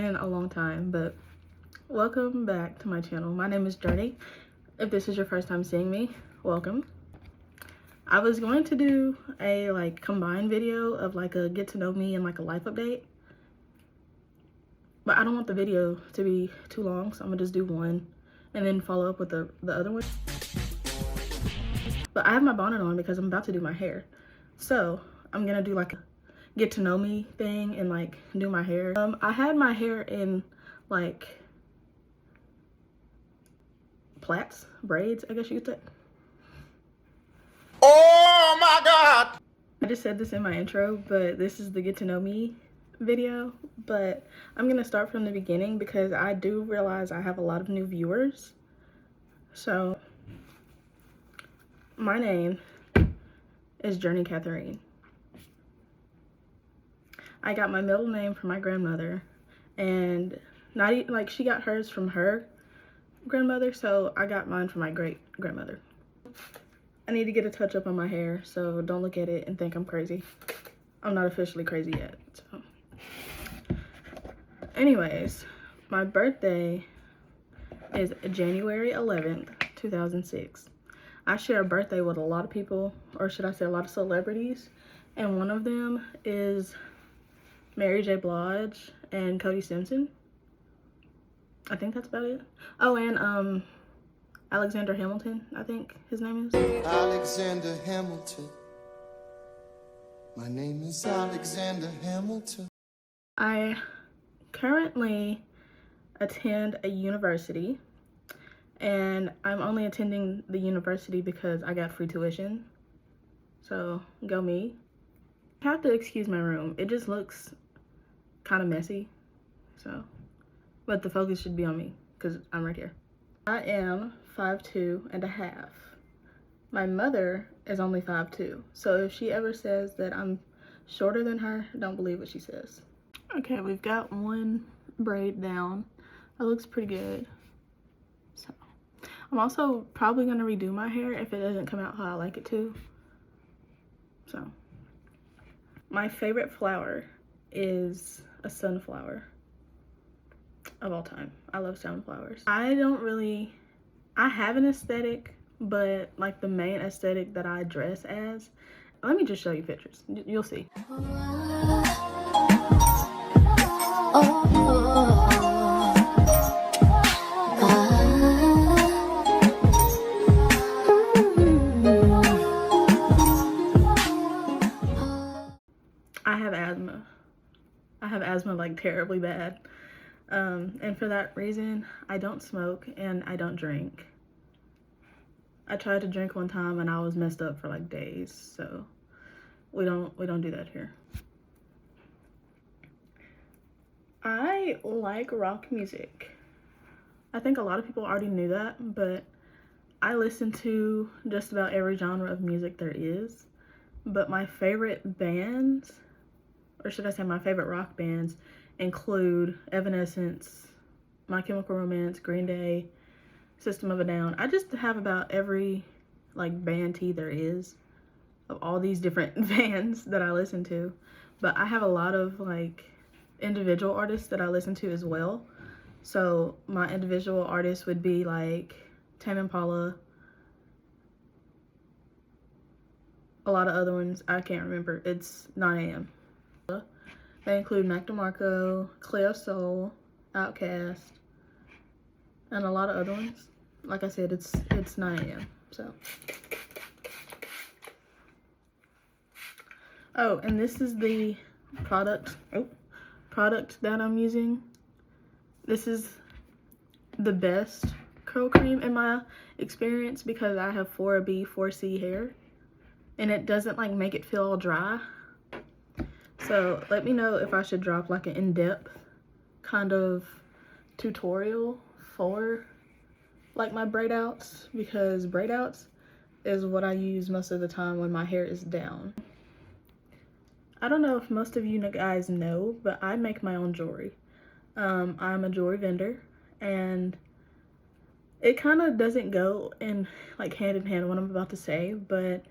been a long time, but welcome back to my channel. My name is Journey. If this is your first time seeing me, welcome. I was going to do a combined video of a get to know me and a life update, but I don't want the video to be too long, so I'm gonna just do one and then follow up with the other one. But I have my bonnet on because I'm about to do my hair, so I'm gonna do a get to know me thing and do my hair. I had my hair in plaits, braids, I guess you could say. Oh my God! I just said this in my intro, but this is the get to know me video. But I'm gonna start from the beginning because I do realize I have a lot of new viewers. So my name is Journey Catherine. I got my middle name from my grandmother, and not even she got hers from her grandmother, so I got mine from my great grandmother. I need to get a touch up on my hair, so don't look at it and think I'm crazy. I'm not officially crazy yet. So anyways, my birthday is January 11th, 2006. I share a birthday with a lot of people, or should I say a lot of celebrities, and one of them is Mary J. Blige and Cody Simpson. I think that's about it. Oh, and Alexander Hamilton, I think his name is. Alexander Hamilton. My name is Alexander Hamilton. I currently attend a university, and I'm only attending the university because I got free tuition. So go me. You have to excuse my room. It just looks kind of messy. So, but the focus should be on me because I'm right here. I am 5'2.5". My mother is only 5'2", so if she ever says that I'm shorter than her, don't believe what she says. Okay, we've got one braid down. That looks pretty good. So I'm also probably gonna redo my hair if it doesn't come out how I like it to. So my favorite flower is a sunflower of all time. I love sunflowers. I have an aesthetic, but the main aesthetic that I dress as, let me just show you pictures. You'll see. I have asthma. I have asthma terribly bad. And for that reason, I don't smoke and I don't drink. I tried to drink one time and I was messed up for days, so we don't do that here. I like rock music. I think a lot of people already knew that, but I listen to just about every genre of music there is. But my favorite bands, or should I say my favorite rock bands, include Evanescence, My Chemical Romance, Green Day, System of a Down. I just have about every band T there is of all these different bands that I listen to. But I have a lot of individual artists that I listen to as well. So my individual artists would be Tame Impala, a lot of other ones I can't remember. It's 9am. They include Mac DeMarco, Cleo Soul, Outkast, and a lot of other ones. Like I said, it's 9am. So. Oh, and this is the product that I'm using. This is the best curl cream in my experience because I have 4B, 4C hair, and it doesn't make it feel all dry. So let me know if I should drop an in-depth kind of tutorial for my braid outs, because braid outs is what I use most of the time when my hair is down. I don't know if most of you guys know, but I make my own jewelry. I'm a jewelry vendor, and it kind of doesn't go in hand in hand what I'm about to say, but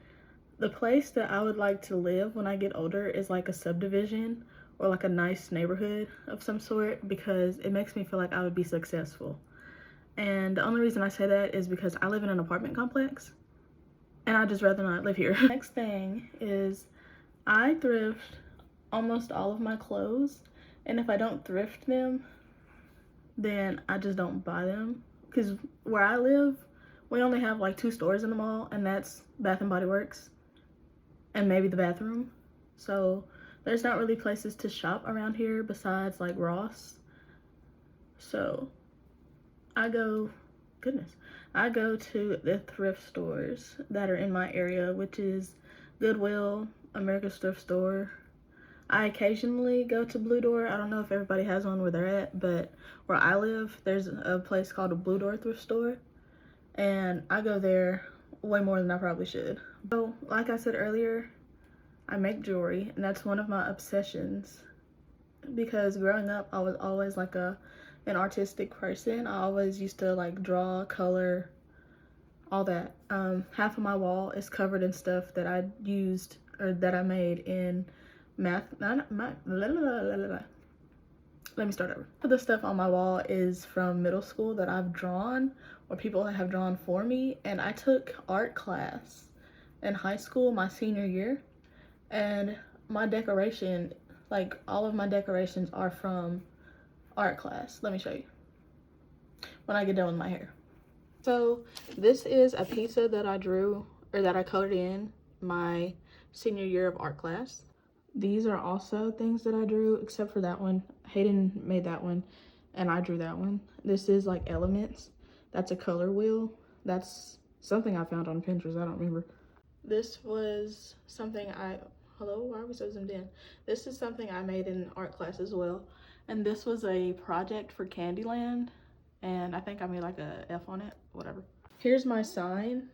the place that I would like to live when I get older is a subdivision or like a nice neighborhood of some sort, because it makes me feel like I would be successful. And the only reason I say that is because I live in an apartment complex and I'd just rather not live here. Next thing is I thrift almost all of my clothes, and if I don't thrift them, then I just don't buy them. Because where I live, we only have like 2 stores in the mall, and that's Bath and Body Works and maybe the bathroom. So there's not really places to shop around here besides like Ross. So I go to the thrift stores that are in my area, which is Goodwill, America's Thrift Store. I occasionally go to Blue Door. I don't know if everybody has one where they're at, but where I live, there's a place called a Blue Door thrift store, and I go there way more than I probably should. So, like I said earlier, I make jewelry, and that's one of my obsessions, because growing up, I was always like an artistic person. I always used to like draw, color, all that. Half of my wall is covered in stuff that I used or that I made in math. Let me start over. The stuff on my wall is from middle school that I've drawn or people have drawn for me, and I took art class in high school my senior year, and my decoration, like all of my decorations, are from art class. Let me show you when I get done with my hair. So this is a pizza that I drew, or that I colored in my senior year of art class. These are also things that I drew, except for that one. Hayden made that one, and I drew that one. This is like elements. That's a color wheel. That's something I found on Pinterest. I don't remember. This was something hello, why are we so zoomed in? This is something I made in art class as well. And this was a project for Candyland, and I think I made like a F on it, whatever. Here's my sign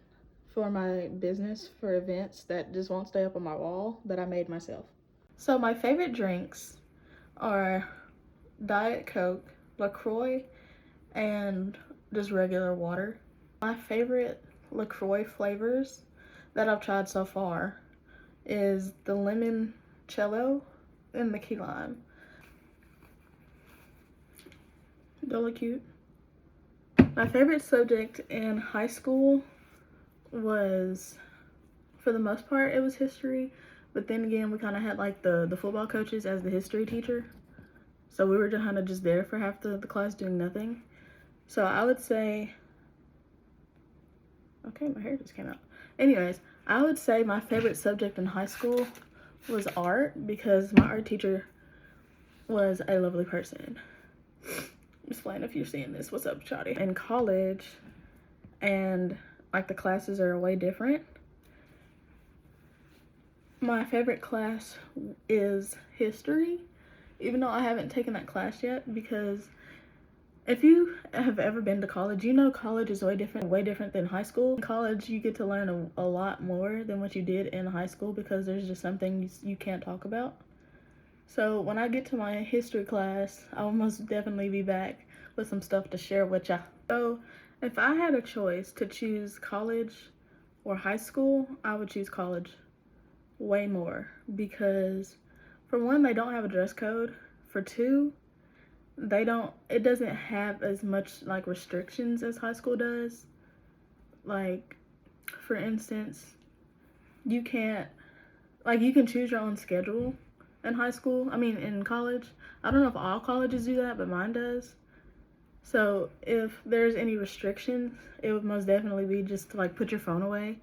for my business for events that just won't stay up on my wall, that I made myself. So my favorite drinks are Diet Coke, LaCroix, and just regular water. My favorite LaCroix flavors that I've tried so far is the limoncello and the key lime. They look cute. My favorite subject in high school was, for the most part, it was history. But then again, we kind of had like the football coaches as the history teacher. So we were kind of just there for half the class doing nothing. So I would say, okay, my hair just came out. Anyways, I would say my favorite subject in high school was art, because my art teacher was a lovely person. Just playing if you're seeing this. What's up, Shawty? In college, and like the classes are way different. My favorite class is history, even though I haven't taken that class yet, because if you have ever been to college, you know college is way different than high school. In college, you get to learn a lot more than what you did in high school, because there's just some things you can't talk about. So when I get to my history class, I will most definitely be back with some stuff to share with ya. So if I had a choice to choose college or high school, I would choose college way more, because for one, they don't have a dress code. For two, it doesn't have as much like restrictions as high school does. Like, for instance, you can choose your own schedule in high school. I mean, in college. I don't know if all colleges do that, but mine does. So if there's any restrictions, it would most definitely be just to like put your phone away.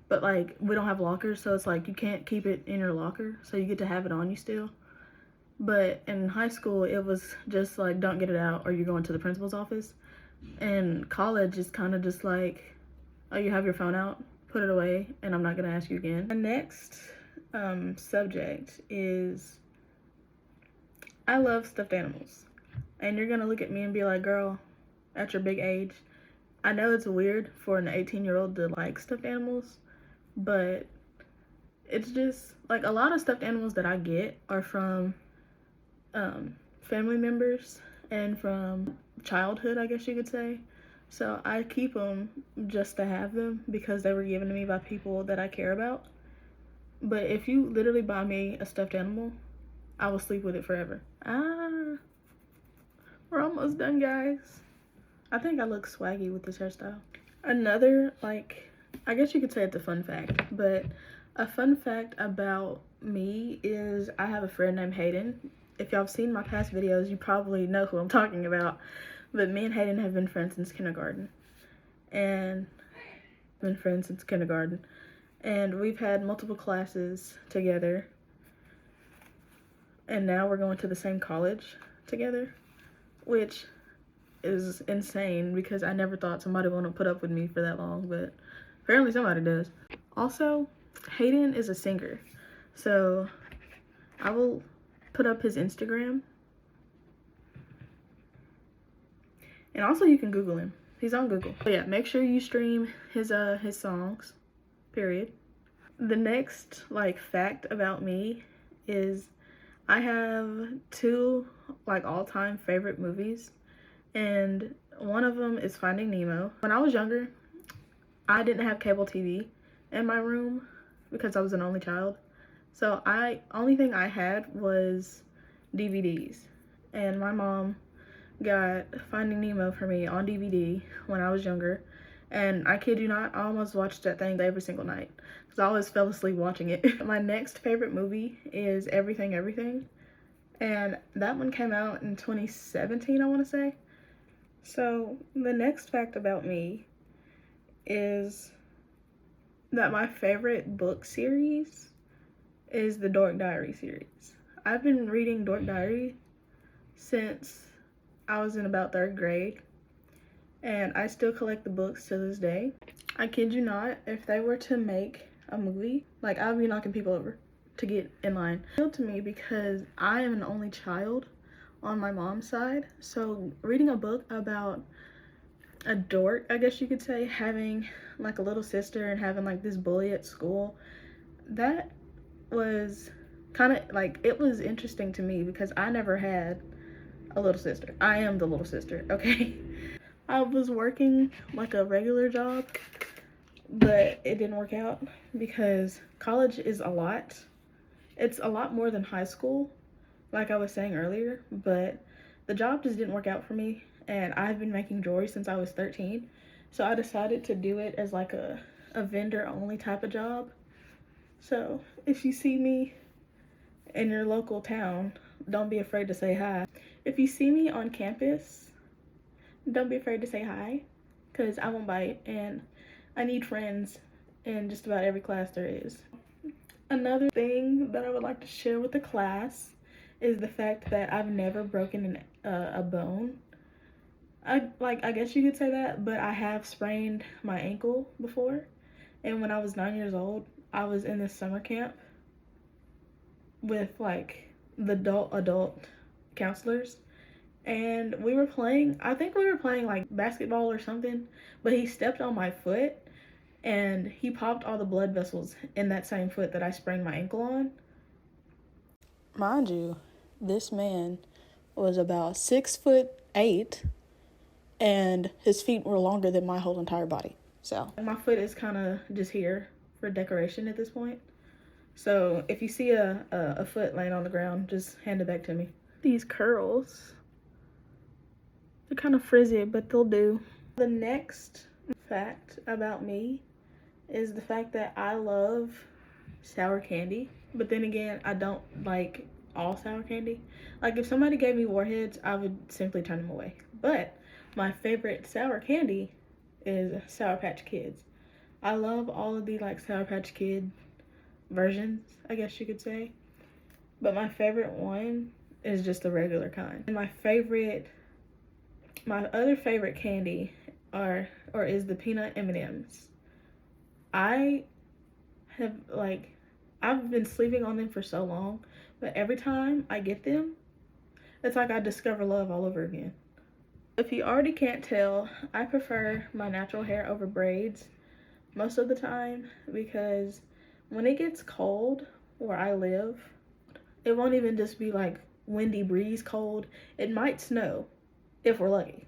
But like, we don't have lockers, so it's like you can't keep it in your locker, so you get to have it on you still. But in high school, it was just like, don't get it out or you're going to the principal's office. And college is kind of just like, oh, you have your phone out, put it away, and I'm not going to ask you again. The next subject is, I love stuffed animals. And you're going to look at me and be like, girl, at your big age, I know it's weird for an 18-year-old to like stuffed animals, but it's just like, a lot of stuffed animals that I get are from family members and from childhood, I guess you could say. So I keep them just to have them, because they were given to me by people that I care about. But if you literally buy me a stuffed animal, I will sleep with it forever. We're almost done, guys. I think I look swaggy with this hairstyle. Another, like, I guess you could say it's a fun fact, but a fun fact about me is I have a friend named Hayden. If y'all have seen my past videos, you probably know who I'm talking about. But me and Hayden have been friends since kindergarten. And we've had multiple classes together. And now we're going to the same college together, which is insane because I never thought somebody would want to put up with me for that long, but apparently somebody does. Also, Hayden is a singer, so I will put up his Instagram. And also you can Google him. He's on Google. But yeah, make sure you stream his songs, period. The next like fact about me is I have 2 like all-time favorite movies, and one of them is Finding Nemo. When I was younger, I didn't have cable TV in my room because I was an only child. So only thing I had was DVDs, and my mom got Finding Nemo for me on DVD when I was younger, and I kid you not, I almost watched that thing every single night because I always fell asleep watching it. My next favorite movie is Everything Everything, and that one came out in 2017, I want to say. So the next fact about me is that my favorite book series is the Dork Diary series. I've been reading Dork Diary since I was in about 3rd grade, and I still collect the books to this day. I kid you not, if they were to make a movie, like, I would be knocking people over to get in line. It's to me because I am an only child on my mom's side, so reading a book about a dork, I guess you could say, having like a little sister and having like this bully at school, that was kind of like, it was interesting to me because I never had a little sister. I am the little sister, okay? I was working like a regular job, but it didn't work out because college is a lot. It's a lot more than high school, like I was saying earlier, but the job just didn't work out for me, and I've been making jewelry since I was 13, so I decided to do it as like a vendor only type of job. So if you see me in your local town, don't be afraid to say hi. If you see me on campus, don't be afraid to say hi, because I won't bite, and I need friends in just about every class there is. Another thing that I would like to share with the class is the fact that I've never broken a bone. I guess you could say that, but I have sprained my ankle before. And when I was 9 years old, I was in this summer camp with like the adult counselors, and we were playing, I think we were playing like basketball or something, but he stepped on my foot and he popped all the blood vessels in that same foot that I sprained my ankle on. Mind you, this man was about 6'8", and his feet were longer than my whole entire body. So my foot is kind of just here for decoration at this point. So if you see a foot laying on the ground, just hand it back to me. These curls, they're kind of frizzy, but they'll do. The next fact about me is the fact that I love sour candy, but then again, I don't like all sour candy. Like if somebody gave me Warheads, I would simply turn them away. But my favorite sour candy is Sour Patch Kids. I love all of the like Sour Patch Kid versions, I guess you could say. But my favorite one is just the regular kind. And my other favorite candy is the peanut M&Ms. I've been sleeping on them for so long, but every time I get them, it's like I discover love all over again. If you already can't tell, I prefer my natural hair over braids most of the time because when it gets cold where I live, it won't even just be like windy breeze cold. It might snow if we're lucky.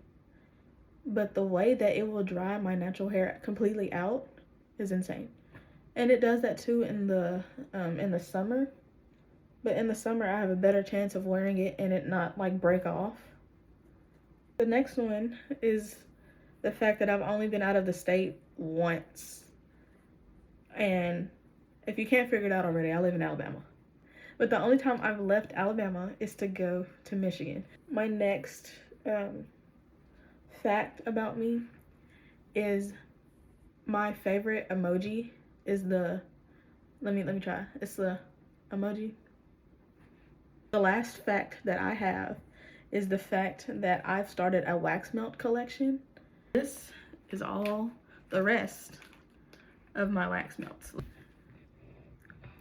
But the way that it will dry my natural hair completely out is insane. And it does that too in the summer. But in the summer, I have a better chance of wearing it and it not like break off. The next one is the fact that I've only been out of the state once. And if you can't figure it out already, I live in Alabama. But the only time I've left Alabama is to go to Michigan. My next fact about me is my favorite emoji is the, let me try. It's the emoji. The last fact that I have is the fact that I've started a wax melt collection. This is all the rest of my wax melts.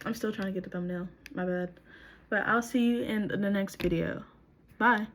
I'm still trying to get the thumbnail, my bad. But I'll see you in the next video. Bye.